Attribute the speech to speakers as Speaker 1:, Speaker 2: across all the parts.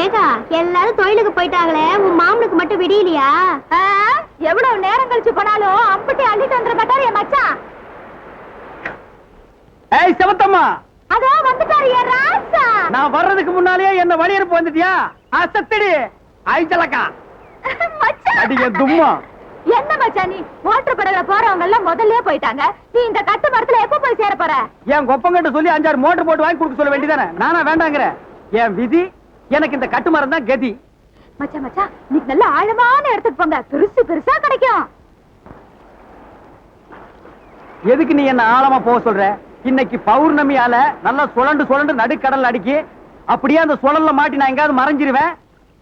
Speaker 1: ஏகா எல்லாரும் தொழிலுக்கு போயிட்டாங்களே, உன் மாமனுக்கு மட்டும் விடியலையா? எவ்வளவு நேரம் கழிச்சு போனாலும் அம்பட்டி அள்ளிட்டு வந்துட மாட்டாரு என் மச்சான்.
Speaker 2: ஏய் செவத்தம்மா,
Speaker 1: அதோ வந்துட்டாரு என் ராசா.
Speaker 2: நான் வர்றதுக்கு முன்னாலேயே என்ன வழியனுப்பு வந்துட்டியா? சத்தடி ஐச்சலக்கா
Speaker 1: மச்சான்
Speaker 2: அடிங்க தும்மா.
Speaker 1: என்ன மச்சான் நீ? மோட்டர் படகுல போறவங்க எல்லாம் முதல்லயே போயிட்டாங்க. நீ இந்த கட்டு மரத்துல எப்ப போய் சேர போற?
Speaker 2: என் கொப்பங்கிட்ட சொல்லி 5-6 மோட்டர் போட்டு வாங்கி கொடுக்க சொல்ல வேண்டியதானே? நானா வேண்டாங்கிற? என் விதி, எனக்கு இந்த கட்டு மரம் தான் கதி.
Speaker 1: மச்சான் மச்சான், நீ நல்ல ஆழமான இடத்துக்கு போங்க, பெருசு பெருசா கிடைக்கும்.
Speaker 2: எதுக்கு நீ என்ன ஆழமா போக சொல்ற? இன்னைக்கு பௌர்ணமியால நல்லா சுழண்டு நடுக்கடல் அடிக்கி, அப்படியே அந்த சுழல்ல மாட்டி நான் எங்காவது மறைஞ்சிருவேன்.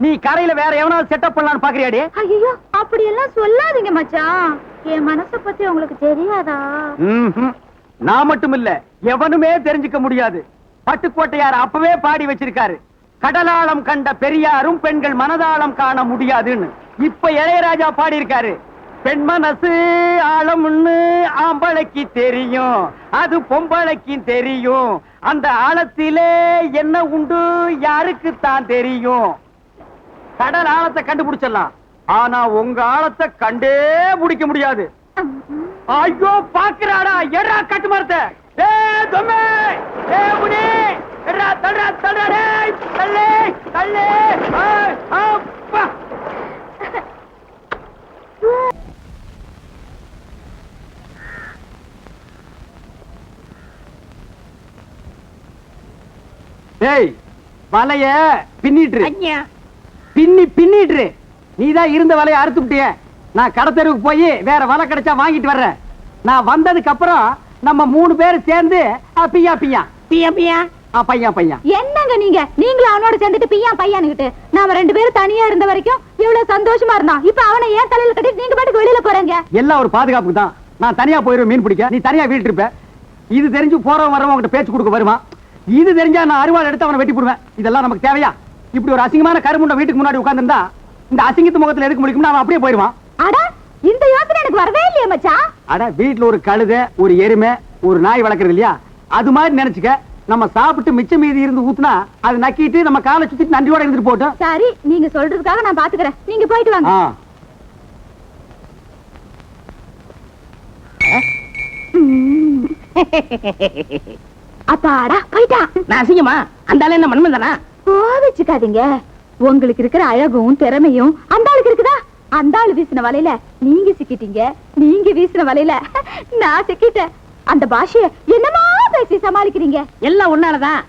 Speaker 2: நீ கரையில வேற எவனாவது செட்டப் பண்ணலான்னு பாக்குறியாடி?
Speaker 1: ஐயோ அப்படி எல்லாம் சொல்லாதீங்க மச்சான், என் மனச பத்தி உங்களுக்கு தெரியாதா?
Speaker 2: நான் மட்டும் இல்ல, எவனுமே தெரிஞ்சுக்க முடியாது. பட்டுக்கோட்டையார் அப்பவே பாடி வச்சிருக்காரு, கடலாளம் கண்ட பெரியாரும் பெண்கள் மனதாளம் காண முடியாதுன்னு. இப்ப இளையராஜா பாடி இருக்காரு, பெண் மனசு ஆழம்னு ஆம்பளைக்கு தெரியும், அது பொம்பளைக்கு தெரியும், அந்த ஆழத்திலே என்ன உண்டு யாருக்கு தான் தெரியும். கடல் ஆழத்தை கண்டுபிடிச்சிடலாம், ஆனா உங்க ஆழத்தை கண்டே பிடிக்க முடியாது. ஐயோ பாக்குறாடா, எடா கட்டு மரத்தை. ஏ தொம்மே, ஏ முனி, எடா தடா தடா, டேய் தள்ளே தள்ளே. அப்பா டேய் வலைய பின்னிட்டு பின்னிட்டு நீதான் இருந்த வலைய அறுத்து விட்டிய. நான் கடத்தெருவுக்கு போய் வேற வலை கிடைச்சா வாங்கிட்டு வர்றேன். நான் வந்ததுக்கு அப்புறம் நம்ம 3 பேரும் சேர்ந்து பியா பியா பியா பியா பையன் பையன்.
Speaker 1: என்னங்க நீங்களும் அவனோட சேர்ந்துட்டு பியா பையனுக்கிட்டு, நாம 2 பேரும் தனியா இருந்த வரைக்கும் இவ்வளவு சந்தோஷமா இருந்தான். இப்ப அவனை ஏன் தலையில கட்டிட்டு நீங்க பாட்டுக்கு வெளியில போறீங்க?
Speaker 2: எல்லாம் ஒரு பாதுகாப்புக்கு தான். நான் தனியா போயிருவேன் மீன் பிடிக்க, நீ தனியா வீட்டு இருப்ப. இது தெரிஞ்சு போறவன் வரவன் உங்ககிட்ட பேச்சு கொடுக்க வருமா? இது தெரிஞ்சா நான் அருவாள் எடுத்து அவனை வெட்டி போடுவேன். இதெல்லாம் நமக்கு தேவையா? இப்படி ஒரு அசிங்கமான கருமுண்ட வீட்டுக்கு முன்னாடி உட்கார்ந்திருந்தா இந்த அசிங்கத்து முகத்துல எதுக்கு முடிக்கும்னா அவன் அப்படியே போயிருவான்.
Speaker 1: அட இந்த யோசனை எனக்கு வரவே இல்லையே மச்சான்.
Speaker 2: அட வீட்டுல ஒரு கழுதை, ஒரு எருமை, ஒரு நாய் வளர்க்கறது இல்லையா? அது மாதிரி நினைச்சுக்க. நம்ம சாப்பிட்டு மிச்சம் மீதி இருந்து ஊத்துனா அது நக்கிட்டு நம்ம காலை சுத்திட்டு நன்றியோட இருந்துட்டு போட்டோம்.
Speaker 1: சரி நீங்க சொல்றதுக்காக நான் பாத்துக்கிறேன், நீங்க போயிட்டு வாங்க. அப்பாடா போயிட்டா.
Speaker 3: நான் அசிங்கமா? அந்த ஆளு என்ன மண்மந்தானா?
Speaker 1: கோவிச்சுக்காதீங்க, உங்களுக்கு இருக்கிற அழகும் திறமையும் அந்த ஆளுக்கு இருக்குதா? அந்த ஆளு வீசின வலையில நீங்க சிக்கிட்டீங்க, நீங்க வீசின வலையில நான் சிக்கிட்டேன். அந்த பாஷைய என்னமா பேசி சமாளிக்கிறீங்க?
Speaker 3: எல்லாம் ஒன்னாலதான்.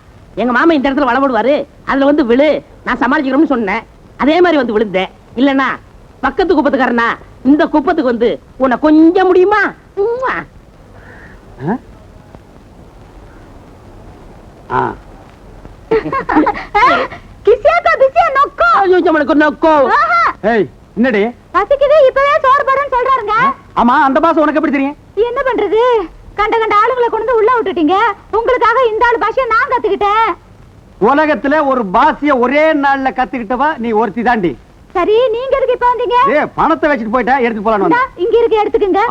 Speaker 3: எங்க மாமா இந்த இடத்துல வலை போடுவாரு, அதுல வந்து விழு, நான் சமாளிக்கிறோம்னு சொன்னேன். அதே மாதிரி வந்து விழுந்தேன். இல்லன்னா பக்கத்து குப்பத்துக்காரனா இந்த குப்பத்துக்கு வந்து உன்னை கொஞ்சம் முடியுமா?
Speaker 2: என்னடி
Speaker 1: பசிக்குது, இப்பவே சோறு போடுறேன்னு சொல்றாருங்க.
Speaker 2: ஆமா, அந்த பாஷை உனக்கு எப்படி தெரியும்?
Speaker 1: என்ன பண்றது, கண்ட ஆளுங்களை கொண்டு உள்ள விட்டுட்டீங்க. உங்களுக்காக இந்த ஆளு பாஷைய நான் கத்துக்கிட்டேன்.
Speaker 2: உலகத்துல ஒரு பாஷைய ஒரே நாள்ல கத்துக்கிட்டவா நீ ஒருத்தி தாண்டி.
Speaker 1: சரி நீங்க எதுக்கு இப்ப வந்தீங்க?
Speaker 2: பணத்தை வச்சுட்டு போயிட்டா, எடுத்து போலாம்.
Speaker 1: இங்க இருக்கு, எடுத்துக்கங்க.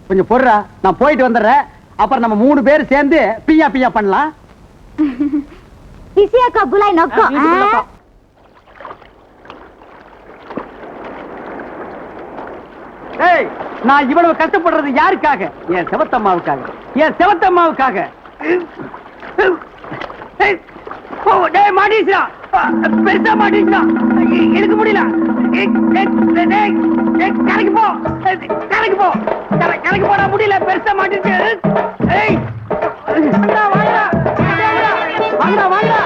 Speaker 2: கொஞ்சம் பொறுடா, நான் போயிட்டு வந்துடுறேன். அப்புறம் நம்ம 3 பேர் சேர்ந்து பியா பியா பண்ணலாம்.
Speaker 1: பிசியாக்கா புலாய் நோக்கோ.
Speaker 2: நான் இவ்வளவு கஷ்டப்படுறது யாருக்காக? என் செவத்தம்மாவுக்காக, என் செவத்தம்மாவுக்காக. மாட்டீச்சா, பெருசா மாட்டீச்சா, எனக்கு முடியல. கரைக்கு போ, கரைக்கு போ, கரைக்கு போட முடியல, பெருசா மாட்டீச்சு. வாங்கடா வாங்கடா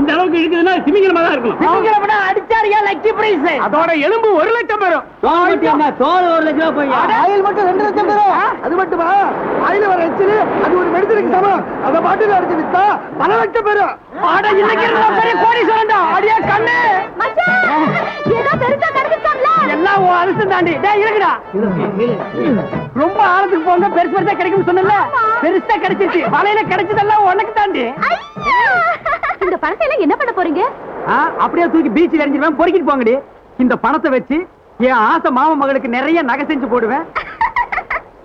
Speaker 4: இந்த அளவுக்கு இருக்குதுன்னா திமிங்கலமா தான் இருக்கணும்.
Speaker 3: திமிங்கலம்னா அடிச்சாரியா லக்கி பிரைஸ்.
Speaker 4: அதோட எலும்பு 1 லட்சம் பெறும்.
Speaker 2: தோல் 1 லட்சம் ரூபாய் போய்
Speaker 5: ஆயில் மட்டும் 2 லட்சம் பெறும். அது மட்டுமா ஆயில் வர எச்சில் அது ஒரு மெடிசனுக்கு சமம். அத பாட்டில் அடிச்சு வித்தா 1 லட்சம் பெறும்.
Speaker 2: ஆட இன்னைக்கு பெரிய கோடீஸ்வரன்டா. அடியே கண்ணு
Speaker 1: மச்சான் ஏதோ பெருசா கிடைச்சிட்டான்ல.
Speaker 2: எல்லாம் உன் அதிர்ஷ்டம் தாண்டி. டேய் இருக்குடா. ரொம்ப ஆழத்துக்கு போங்க பெருசு பெருசா கிடைக்கும்னு சொன்னல. பெருசா கிடைச்சிருச்சு. வலையில கிடைச்சதெல்லாம் உனக்கு தாண்டி.
Speaker 1: ஐயா! இந்த பணத்தை எல்லாம் என்ன பண்ண போறீங்க?
Speaker 2: அப்படியே தூக்கி பீச்சில் எறிஞ்சிருவேன். பொறுக்கிட்டு போங்கடி. இந்த பணத்தை வச்சு என் ஆசை மாமா மகளுக்கு நிறைய நகை செஞ்சு போடுவேன்.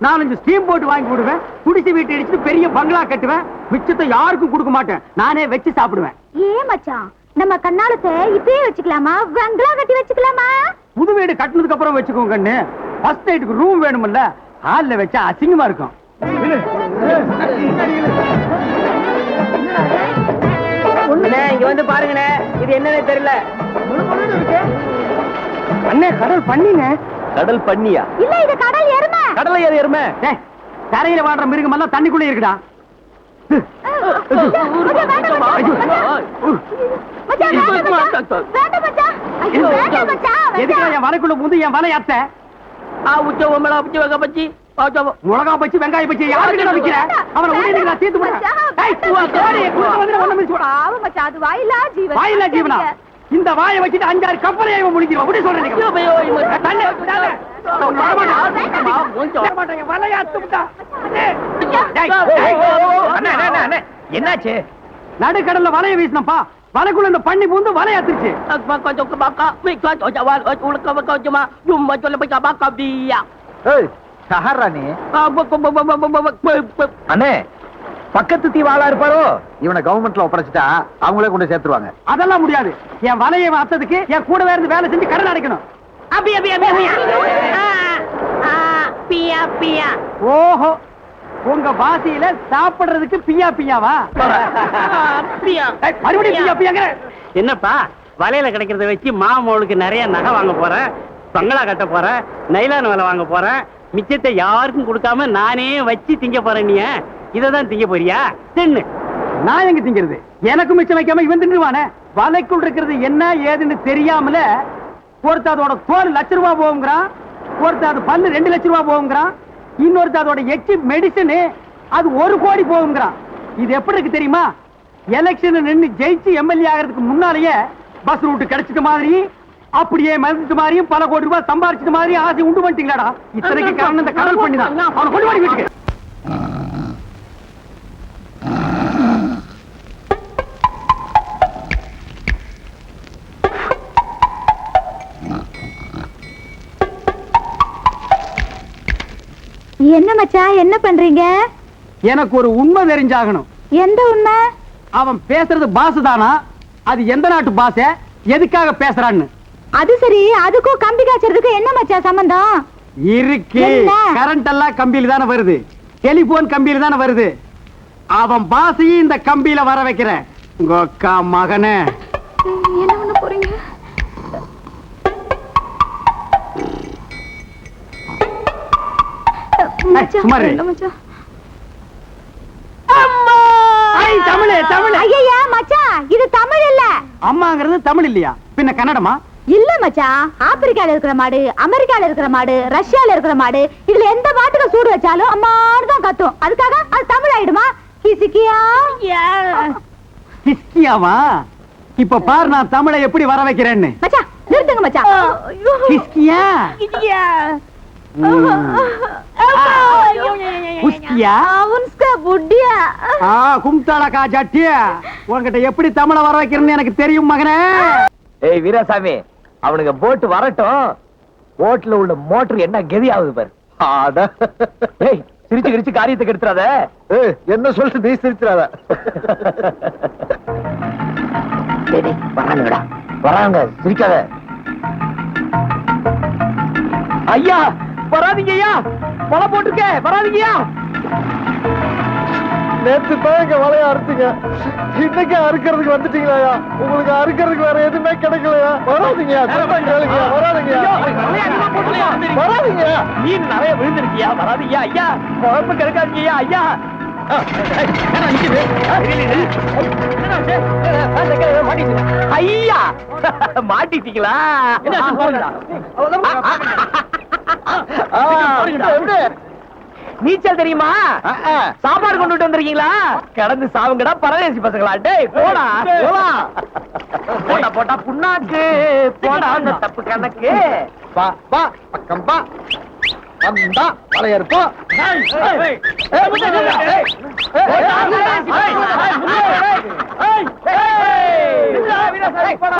Speaker 2: 4-5 ஸ்டீம் போட்டு வாங்கி போடுவேன். குடிசை வீட்டு அடிச்சுட்டு பெரிய பங்களா கட்டுவேன். மிச்சத்தை யாருக்கும் கொடுக்க மாட்டேன். நானே வச்சு சாப்பிடுவேன்.
Speaker 1: ஏன் மச்சான் நம்ம கண்ணாலத்தை இப்பயே வச்சுக்கலாமா? பங்களா கட்டி வச்சுக்கலாமா?
Speaker 2: புது வீடு கட்டினதுக்கு அப்புறம் வச்சுக்கோங்க கண்ணு. ஃபர்ஸ்ட் நைட்டுக்கு ரூம் வேணும்ல. ஹால்ல வச்சா அசிங்கமா இருக்கும்.
Speaker 3: இங்க வந்து பாருங்கண்ணே, இது என்னன்னு தெரியல.
Speaker 2: அண்ணே கடல் பண்ணிங்க.
Speaker 5: கடல் பண்ணியா?
Speaker 1: இல்ல இது கடல் எருமை.
Speaker 5: கடலை ஏறி எருமை.
Speaker 2: கரையில வாழ்ற மிருகம் எல்லாம் தண்ணிக்குள்ளே இருக்குடா. எதுக்கு என் வலைக்குள்ள புந்து என் வலை அத்த மிளகா பச்சி வெங்காயம் பச்சி யாருக்கு விக்கிற அவனை உடனே தீர்த்து வாயிலா ஜீவனா. இந்த வாயை வச்சுட்டு 5-6 கப்பலை முடிக்கிறோம். அப்படி சொல்றேன்.
Speaker 5: என்னாச்சு?
Speaker 2: நடுக்கடல்ல வலைய வீசினப்பா. வலைக்குள்ள இந்த பண்ணி பூந்து வலையாத்துருச்சு.
Speaker 5: அண்ணே பக்கத்து தீவாளா இருப்பாரோ? இவனை கவர்மெண்ட்ல ஒப்படைச்சிட்டா அவங்களே கொண்டு சேர்த்துருவாங்க.
Speaker 2: அதெல்லாம் முடியாது. என் வலையை அத்ததுக்கு என் கூடவே இருந்து வேலை செஞ்சு கடன் அடைக்கணும். ஓஹோ உங்க பாசியில சாப்பிடுறதுக்கு பியா பியாவா? மறுபடியும் பியா பியாங்க.
Speaker 4: என்னப்பா வலையில கிடைக்கிறத வச்சு மாமோளுக்கு நிறைய நகை வாங்க போறேன், பங்களா கட்ட போறேன், நைலான் வலை வாங்க போறேன். மிச்சத்தை யாருக்கும் கொடுக்காம நானே வச்சு திங்க போறேன். நீ இததான் திங்க போறியா? தின்னு.
Speaker 2: நான் எங்க திங்கிறது? எனக்கு மிச்சம் வைக்காம இவன் தின்னுவானே. வலைக்குள் இருக்கிறது என்ன ஏதுன்னு தெரியாமல ஒருத்தர் அதோட தோல் ₹1,00,000 போகுங்கிறான். ஒருத்தர் அது பல்லு ₹2,00,000 போகுங்கிறான். இன்னொருத்தர் அதோட எச்சி மெடிசன் அது 1 கோடி போகுங்கிறான். இது எப்படி இருக்கு தெரியுமா? எலெக்ஷன் நின்று ஜெயிச்சு எம்எல்ஏ ஆகிறதுக்கு முன்னாலேயே பஸ் ரூட் கிடைச்சிட்ட மாதிரி அப்படியே மருந்து மாதிரியும் பல கோடி ரூபாய் சம்பாரிச்சிட்ட மாதிரி ஆசை உண்டு பண்ணிட்டீங்களாடா. இத்தனைக்கு காரணம் இந்த கடல் பண்ணிதான். அவனை கொண்டு வாடி வீட்டுக்கு.
Speaker 1: என்ன மச்சான் என்ன பண்றீங்க?
Speaker 2: எனக்கு ஒரு உண்மை தெரிஞ்சாகணும்.
Speaker 1: எந்த உண்மை?
Speaker 2: அவன் பேசுறது பாசு தானா? அது எந்த நாட்டு பாச? எதுக்காக பேசுறான்னு?
Speaker 1: அது சரி, அதுக்கும் கம்பி காய்ச்சறதுக்கு என்ன மச்சான் சம்பந்தம்
Speaker 2: இருக்கு? கரண்ட் எல்லாம் கம்பியில தானே வருது, டெலிபோன் கம்பியில தானே வருது. அவன் பாசையும் இந்த கம்பியில வர வைக்கிறேன். உங்க அக்கா மகனே
Speaker 1: என்ன பண்ண போறீங்க?
Speaker 2: சுமாரு தமிழ் தமிழ்.
Speaker 1: ஐயா மச்சான் இது தமிழ் இல்ல.
Speaker 2: அம்மாங்கிறது தமிழ் இல்லையா? பின்ன கன்னடமா?
Speaker 1: இல்ல மச்சான், ஆப்பிரிக்கால இருக்கிற மாடு, அமெரிக்கால இருக்கிற மாடு, ரஷ்யால இருக்கிற மாடு, இதுல எந்த மாட்டுக்கு சூடு வச்சாலும் அம்மான்னு தான் கத்தும். அதுக்காக அது தமிழ் ஆயிடுமா? கிசிக்கியா
Speaker 2: கிஸ்கியாவா? இப்ப பாரு நான் தமிழை எப்படி வர வைக்கிறேன்னு.
Speaker 1: மச்சான் நிறுத்துங்க மச்சான்.
Speaker 2: கிஸ்கியா உஸ்கியா
Speaker 1: உன்ஸ்கா புட்டியா
Speaker 2: கும்தாளா கா ஜட்டியா. உன்கிட்ட எப்படி தமிழை வர வைக்கிறேன்னு எனக்கு தெரியும் மகனே.
Speaker 5: ஏய் வீராசாமி, அவனுங்க போட்டு வரட்டும். போட்ல உள்ள மோட்டர் என்ன கெதி ஆகுது பாரு. ஏய் சிரிச்சு கிரிச்சு காரியத்தை கெடுத்துறாத. என்ன சொல்லிட்டு நீ சிரிச்சுறாத. வராங்கடா வராங்க, சிரிக்காத. ஐயா வராதீங்க ஐயா, வலை போட்டுருக்க வராதீங்கய்யா. நேற்று தான் வலைய அறுத்துங்க, இன்னைக்கு அறுக்கிறதுக்கு வந்துட்டீங்களா? உங்களுக்கு அறுக்கிறதுக்கு வேற எதுவுமே கிடைக்கலையா? வராதீங்க வராதீங்க. மீன் நிறைய விழுந்திருக்கியா? வராதீங்க ஐயா, குழம்பு கிடைக்காதீங்கய்யா. ஐயா ஐயா மாட்டிட்டீங்களா? நீச்சல் தெரியுமா? சாப்பாடு கொண்டுட்டு வந்திருக்கீங்களா? கடந்து சாவுங்கடா பரதேசி பசங்களா. டேய் போடா போடா போட்டா புண்ணாக்கு போடா அந்த தப்பு கணக்கு.
Speaker 2: பா பா பக்கம் பா வந்தா பழைய இருக்கும்.